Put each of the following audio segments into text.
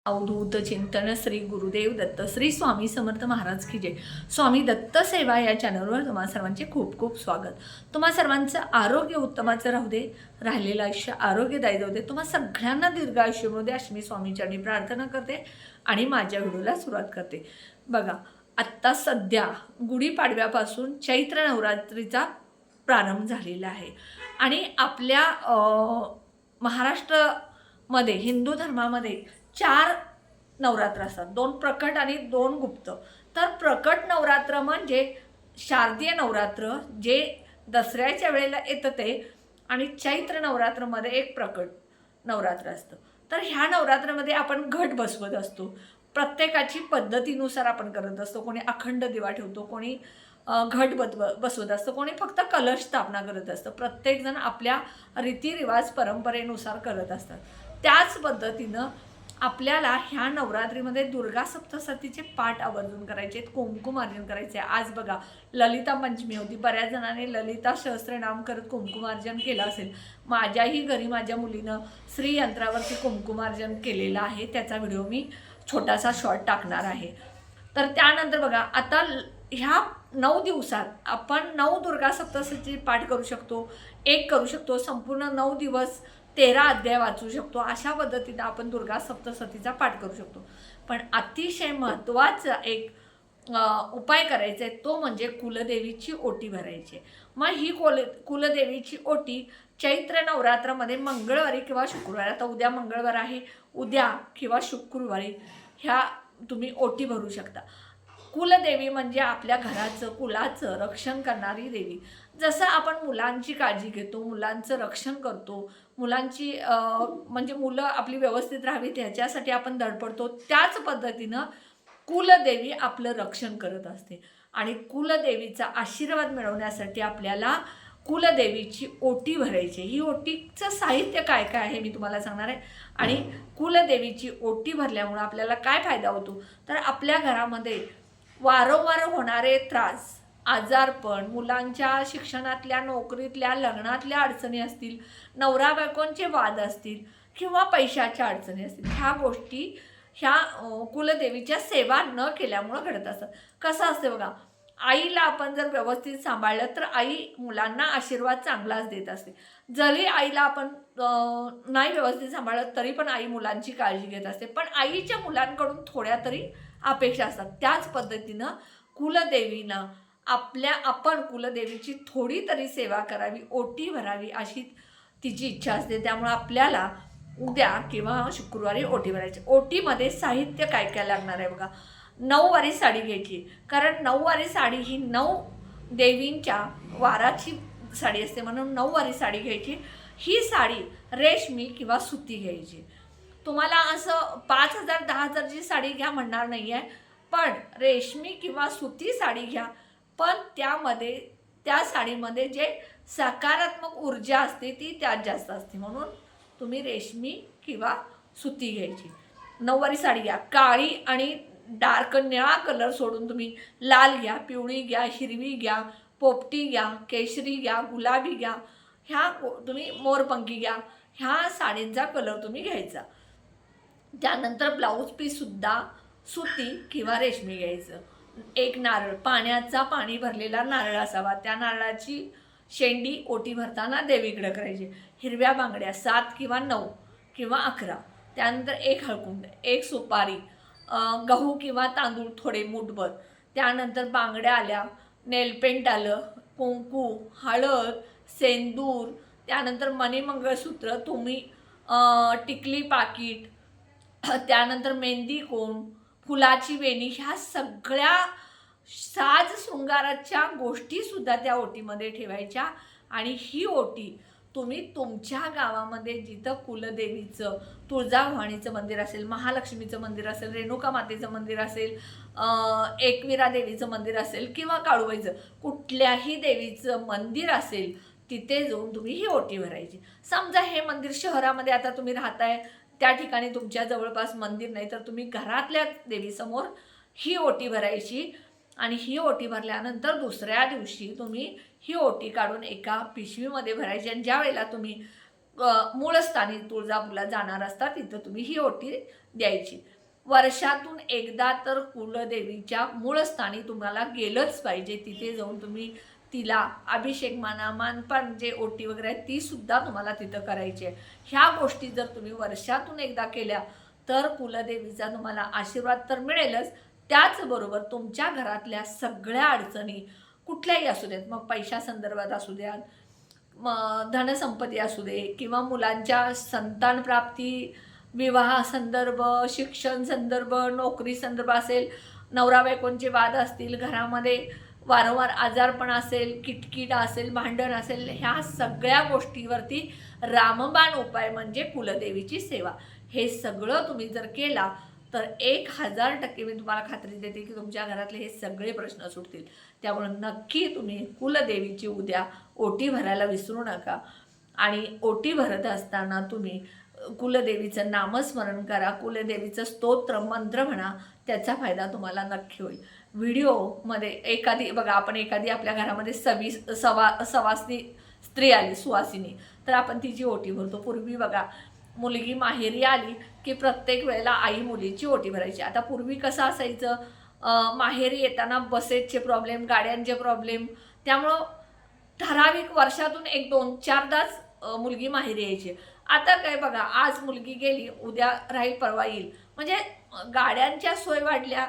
अवधूत चिंतन श्री गुरुदेव दत्त श्री स्वामी समर्थ महाराज की जय। स्वामी दत्त सेवा या चॅनलवर तुम्हा सर्वांचे खूप खूप स्वागत। तुम्हा सर्वांचं आरोग्य उत्तमाचं राहू दे, राहिलेलं आयुष्य आरोग्यदायी जाऊ दे, तुम्हा सगळ्यांना दीर्घ आयुष्य मिळू दे अशी मी स्वामींचरणी प्रार्थना करते आणि माझ्या व्हिडिओला सुरुवात करते। बघा, आत्ता सध्या गुढीपाडव्यापासून चैत्र नवरात्रीचा प्रारंभ झालेला आहे आणि आपल्या महाराष्ट्रामध्ये हिंदू धर्मामध्ये 4 नवरात्र असतात, 2 प्रकट आणि 2 गुप्त। तर प्रकट नवरात्र म्हणजे शारदीय नवरात्र जे दसऱ्याच्या वेळेला येतं ते, आणि चैत्र नवरात्रमध्ये एक प्रकट नवरात्र असतं। तर ह्या नवरात्रामध्ये आपण घट बसवत असतो, प्रत्येकाची पद्धतीनुसार आपण करत असतो। कोणी अखंड दिवा ठेवतो, कोणी घट बसवत असतं, कोणी फक्त कलश स्थापना करत असतं। प्रत्येकजण आपल्या रीतिरिवाज परंपरेनुसार करत असतात। त्याच पद्धतीनं आपल्याला ह्या नवरात्रीमध्ये दुर्गा सप्तशतीचे पाठ आवर्जून करायचे, कुंकुमार्जन करायचे। आज बघा, ललिता पंचमी होती, बऱ्याच जणांनी ललिता सहस्त्रनाम करत कुंकुमार्जन केलं असेल। माझ्याही घरी माझ्या मुलीनं श्रीयंत्रावरती कुंकुमार्जन केलेलं आहे, त्याचा व्हिडिओ मी छोटासा शॉर्ट टाकणार आहे। तर त्यानंतर बघा, आता ह्या 9 दिवसात आपण 9 दुर्गा सप्तशतीचे पाठ करू शकतो, एक करू शकतो, संपूर्ण 9 दिवस 13 अध्याय वाचू शकतो। अशा पद्धतीने आपण दुर्गा सप्तशतीचा पाठ करू शकतो। पण अतिशय महत्त्वाचा एक उपाय करायचा आहे, तो म्हणजे कुलदेवीची ओटी भरायची। मग ही कुलदेवीची ओटी चैत्र नवरात्रामध्ये मंगळवारी किंवा शुक्रवारी, आता उद्या मंगळवार आहे, उद्या किंवा शुक्रवारी ह्या तुम्ही ओटी भरू शकता। कुलदेवी म्हणजे आपल्या घराचं, कुलाचं रक्षण करणारी देवी। जसं आपण मुलांची काळजी घेतो, मुलांचं रक्षण करतो, मुलांची म्हणजे मुलं आपली व्यवस्थित राहावीत ह्याच्यासाठी आपण धडपडतो, त्याच पद्धतीनं कुलदेवी आपलं रक्षण करत असते। आणि कुलदेवीचा आशीर्वाद मिळवण्यासाठी आपल्याला कुलदेवीची ओटी भरायची। ही ओटीचं साहित्य काय काय आहे मी तुम्हाला सांगणार आहे। आणि कुलदेवीची ओटी भरल्यामुळे आपल्याला काय फायदा होतो, तर आपल्या घरामध्ये वारंवार होणारे त्रास, आजारपण, मुलांच्या शिक्षणातल्या, नोकरीतल्या, लग्नातल्या अडचणी असतील, नवरा बायकोंचे वाद असतील किंवा पैशाच्या अडचणी असतील, ह्या गोष्टी ह्या कुलदेवीच्या सेवा न केल्यामुळं घडत असतात। कसं असते बघा, आईला आपण जर व्यवस्थित सांभाळलं तर आई मुलांना आशीर्वाद चांगलाच देत असते। जरी आईला आपण नाही व्यवस्थित सांभाळलं तरी पण आई मुलांची काळजी घेत असते, पण आईच्या मुलांकडून थोड्या तरी अपेक्षा असतात। त्याच पद्धतीनं कुलदेवीनं आपण कुलदेवीची थोडी तरी सेवा करावी, ओटी भरावी अशी तिची इच्छा असते। त्यामुळे आपल्याला उद्या किंवा शुक्रवारी ओटी भरायची। ओटीमध्ये साहित्य काय काय लागणार आहे बघा, 9 वारी साडी घ्यायची, कारण 9 वारी साडी ही 9 देवींच्या वाराची साडी असते, म्हणून 9 वारी साडी घ्यायची। ही साडी रेशमी किंवा सुती घ्यायची। तुम्हाला असं 5,000 10,000ची साडी घ्या म्हणणार नाही आहे, पण रेशमी किंवा सुती साडी घ्या, पण त्या साडीमध्ये जे सकारात्मक ऊर्जा असते ती त्यात जास्त असते, म्हणून तुम्ही रेशमी किंवा सुती घ्यायची। 9 वारी साडी घ्या, काळी आणि डार्क निळा कलर सोडून तुम्ही लाल घ्या, पिवळी घ्या, हिरवी घ्या, पोपटी घ्या, केशरी घ्या, गुलाबी घ्या, ह्या तुम्ही मोरपंखी घ्या, ह्या साडींचा कलर तुम्ही घ्यायचा। त्यानंतर ब्लाऊज पीससुद्धा सुती किंवा रेशमी घ्यायचं। एक नारळ, पाणी भरलेला नारळ असावा, त्या नारळाची शेंडी ओटी भरताना देवीकडे करायची। हिरव्या बांगड्या 7 किंवा 9 किंवा 11, त्यानंतर एक हळकुंड, एक सुपारी, गहू किंवा तांदूळ थोडे मुठभर, त्यानंतर बांगड्या आल्या, नेलपेंट आलं, कुंकू, हळद, सेंदूर, त्यानंतर मणिमंगळसूत्र, तुम्ही टिकली पाकिट, त्यानंतर मेहंदी कोण, फुलाची वेणी, ह्या सगळ्या साज शृंगाराच्या गोष्टीसुद्धा त्या ओटीमध्ये ठेवायच्या। आणि ही ओटी तुम्ही तुमच्या गावामध्ये जिथं कुलदेवीचं, तुळजाभवानीचं मंदिर असेल, महालक्ष्मीचं मंदिर असेल, रेणुका मातेचं मंदिर असेल, एकविरा देवीचं मंदिर असेल किंवा काळूबाईचं कुठल्याही देवीचं मंदिर असेल, तिथे जाऊन तुम्ही ही ओटी भरायची। समजा हे मंदिर शहरामध्ये आता तुम्ही राहताय, त्या ठिकाणी तुमच्या जवळपास मंदिर नाही, तर तुम्ही घरातल्या देवीसमोर ही ओटी भरायची। आणि ही ओटी भरल्यानंतर दुसऱ्या दिवशी तुम्ही ही ओटी काढून एका पिशवीमध्ये भरायची, आणि ज्या वेळेला तुम्ही मूळ स्थानी तुळजापूरला जाणार असता तिथं तुम्ही ही ओटी द्यायची। वर्षातून एकदा तर कुलदेवीच्या मूळ स्थानी तुम्हाला गेलंच पाहिजे. तिथे जाऊन तुम्ही तिला अभिषेक म्हणा, मानपान जे ओटी वगैरे आहे ती सुद्धा तुम्हाला तिथं करायची आहे. ह्या गोष्टी जर तुम्ही वर्षातून एकदा केल्या तर कुलदेवीचा तुम्हाला आशीर्वाद तर मिळेलच, त्याचबरोबर तुमच्या घरातल्या सगळ्या अडचणी कुठल्याही असू देत, मग पैशासंदर्भात असू द्यात, मग धनसंपत्ती असू दे, किंवा मुलांच्या संतान प्राप्ती, विवाह संदर्भ, शिक्षण संदर्भ, नोकरी संदर्भ असेल, नवरा बायकोंचे वाद असतील, घरामध्ये वारंवार आजारपण असेल, किटकिट असेल, भांडण असेल, ह्या सगळ्या गोष्टीवरती रामबाण उपाय म्हणजे कुलदेवीची सेवा. हे सगळं तुम्ही जर केला तर 1000% मी तुम्हाला खात्री देते की तुमच्या घरातले हे सगळे प्रश्न सुटतील. त्यामुळे नक्की तुम्ही कुलदेवीची उद्या ओटी भरायला विसरू नका. आणि ओटी भरत असताना तुम्ही कुलदेवीचं नामस्मरण करा, कुलदेवीचं स्तोत्र मंत्र म्हणा, त्याचा फायदा तुम्हाला नक्की होईल. व्हिडिओमध्ये एखादी बघा, आपण एखादी आपल्या घरामध्ये सवासनी स्त्री आली, सुवासिनी, तर आपण तिची ओटी भरतो. पूर्वी बघा, मुलगी माहेरी आली की प्रत्येक वेळेला आई मुलीची ओटी भरायची. आता पूर्वी कसं असायचं, माहेरी येताना बसेसचे प्रॉब्लेम, गाड्यांचे प्रॉब्लेम, त्यामुळं ठराविक वर्षातून 1-2-4दाच मुलगी माहेरी यायची. आता काय बघा, आज मुलगी गेली, उद्या राहील, परवा येईल. म्हणजे गाड्यांच्या सोय वाढल्या,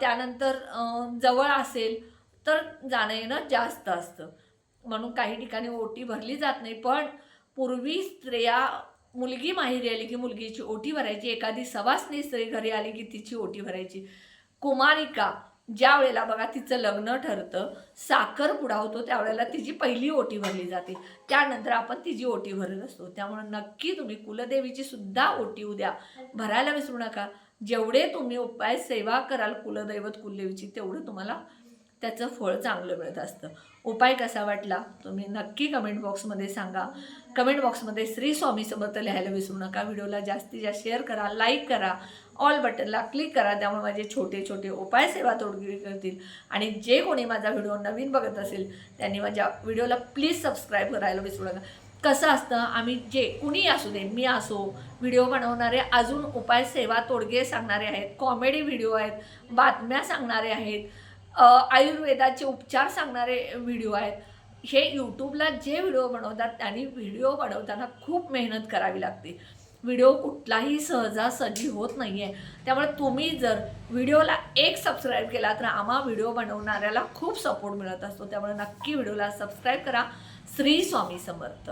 त्यानंतर जवळ असेल तर जाणं येणं जास्त असतं, म्हणून काही ठिकाणी ओटी भरली जात नाही. पण पूर्वी स्त्रिया, मुलगी माहेरी आली की मुलगीची ओटी भरायची, एखादी सवासनी स्त्री घरी आली की तिची ओटी भरायची. कुमारिका ज्या वेळेला बघा तिचं लग्न ठरतं, साखरपुडा होतो, त्यावेळेला तिची पहिली ओटी भरली जाते, त्यानंतर आपण तिची ओटी भरत असतो. त्यामुळे नक्की तुम्ही कुलदेवीची सुद्धा ओटी उद्या भरायला विसरू नका. जेवढे तुम्ही उपाय सेवा कराल कुलदैवत कुलदेवीची, तेवढं तुम्हाला त्याचं फळ चांगलं मिळत असतं. उपाय कसा वाटला तुम्ही नक्की कमेंट बॉक्समध्ये सांगा. कमेंट बॉक्समध्ये श्री स्वामी समर्थ लिहायला विसरू नका. व्हिडिओला जास्तीत जास्त शेअर करा, लाईक करा, ऑल बटनला क्लिक करा, त्यामुळे माझे छोटे छोटे उपाय सेवा तोडगी करतील. आणि जे कोणी माझा व्हिडिओ नवीन बघत असेल त्यांनी माझ्या व्हिडिओला प्लीज सबस्क्राईब करायला विसरू नका. कसं असतं, आम्ही जे कुणी असू दे, मी असो, व्हिडिओ बनवणारे अजून उपाय सेवा तोडगे सांगणारे आहेत, कॉमेडी व्हिडिओ आहेत, बातम्या सांगणारे आहेत, आयुर्वेदाचे उपचार सांगणारे व्हिडिओ आहेत. हे यूट्यूबला जे व्हिडिओ बनवतात त्यांनी व्हिडिओ बनवताना खूप मेहनत करावी लागते. व्हिडिओ कुठलाही सहजासहजी होत नाही आहे. त्यामुळे तुम्ही जर व्हिडिओला एक सबस्क्राईब केला तर आम्हा व्हिडिओ बनवणाऱ्याला खूप सपोर्ट मिळत असतो. त्यामुळे नक्की व्हिडिओला सबस्क्राईब करा. श्री स्वामी समर्थ.